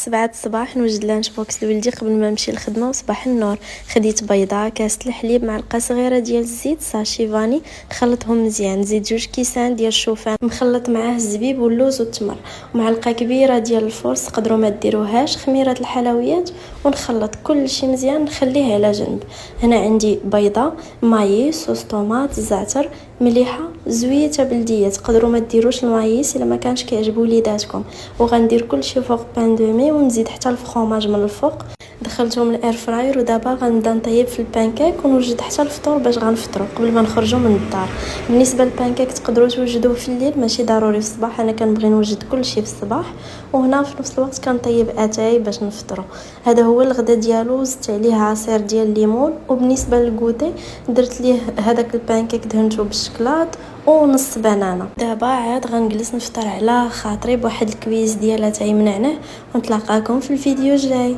7 الصباح نوجد لانش بوكس لولدي قبل ما نمشي للخدمه وصباح النور. خديت بيضه، كاسه الحليب، معلقه صغيره ديال الزيت، ساشي فاني، خلطهم مزيان. نزيد 2 كيسان ديال الشوفان مخلط معاه الزبيب واللوز والتمر، ومعلقه كبيره ديال الفورس، تقدروا ما ديروهاش، خميره الحلويات، ونخلط كل شيء مزيان نخليه على جنب. هنا عندي بيضه، مايي، صوص طوماط، زعتر، مليحه، زويته بلديه. تقدروا ما ديروش المايس الا ما كانش كيعجب وليداتكم. وغندير كل شيء فوق بان دومي، ونزيد حتى الفرomاج من الفوق. دخلتهم الاير فراير، ودابا غنبدا نطيب في البانكيك ونوجد حتى الفطور باش غنفطروا قبل ما نخرجوا من الدار. بالنسبه للبانكيك تقدروا توجدوه في الليل، ماشي ضروري في الصباح. انا كنبغي نوجد كل شيء في الصباح، وهنا في نفس الوقت كنطيب اتاي باش نفطروا. هذا هو الغدا ديالو. زدت عليه عصير ديال الليمون. وبالنسبه للكوتي درت ليه هذاك البانكيك دهنته بالشكلاط ونص بنانه. دابا عاد غنجلس نفطر على خاطري بواحد الكويز ديال اتاي منعنه، ونتلاقاكم في الفيديو الجاي.